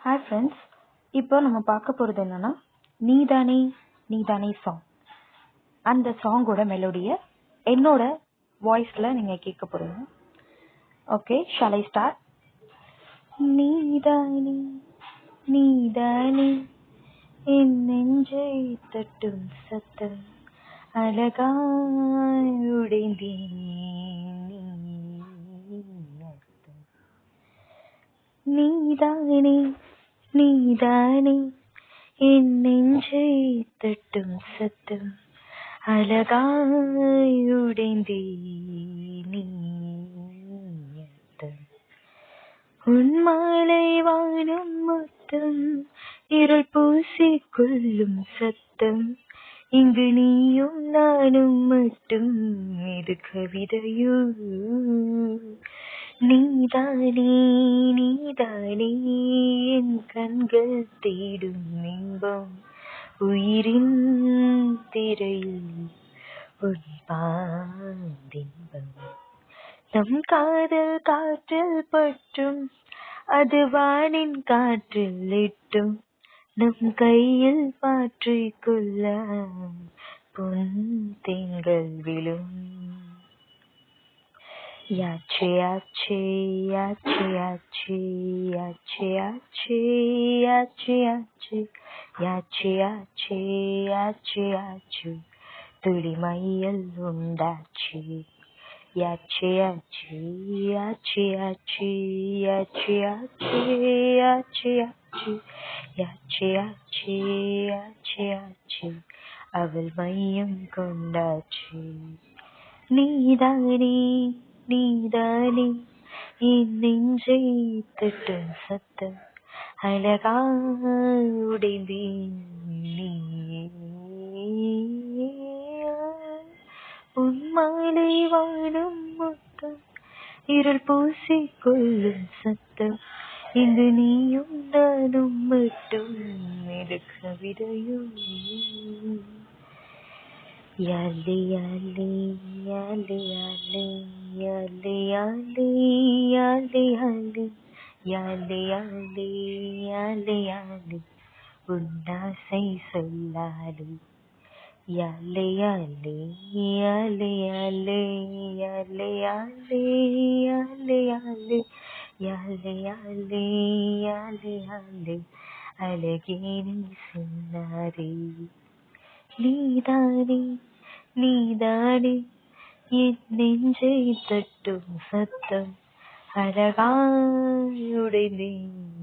Hi friends, இப்போ நம்ம பார்க்க போகிறது என்னன்னா நீதானே நீதானே சாங். அந்த சாங்கோட மெலோடியை என்னோட வாய்ஸில் நீங்கள் கேட்க போகிறீங்க. Okay, shall I start? நீதானே நீதானே என் நெஞ்சை தட்டும் சத்தம் அழகாய் உடைந்தேன் நீதானே நீதானே என் நெஞ்சை தட்டும் சத்தம் அழகாய் உடைந்தே நீ உன் மாலை வானம் மொத்தம் இருள் பூசிக் கொள்ளும் சத்தம் இங்கு நீயும் நானும் மட்டும் இது கவிதையோ நீதானே நீதானே என் கண்கள் தேடும் இன்பம் உயிரின் திரையில் உன் பாதின்பம் நம் காதல் காற்றில் பற்றும் அது வானின் காற்றில் இட்டும் நம் கையில் மாற்றிக் கொள்ள பொன் திங்கள் விழும் யாச்சே யாச்சே யாச்சே யாச்சே யாச்சே யாச்சே யாச்சே யாச்சே யாச்சே யாச்சே யாச்சே துளி மையல் உண்டாச்சே யாச்சே யாச்சே யாச்சே யாச்சே யாச்சே யாச்சே யாச்சே யாச்சே யாச்சே யாச்சே யாச்சே அவள் மையம் கொண்டாச்சே நீதானே நீதானே என் நெஞ்சை தட்டும் சத்தம் அழகாய் உடைந்தேன் நீ உன் மாலை வானம் மொத்தம் இருள் பூசிக் கொள்ளும் சத்தம் இங்கு நீயும் நானும் மட்டும் இது கவிதையும் யாலே யாலே யாலே யாலே யாலே யாலே யாலே யாலே யாலே யாலே யாலே யாலே உன்னாசை சொல்லாலே யாலே யாலே யாலே யாலே யாலே யாலே யாலே யாலே யாலே யாலே யாலே யாலே அழகே நீ சொன்னாரே நீதானே நீதானே என் நெஞ்சை தட்டும் சத்தம் அழகாய் உடைந்தேன்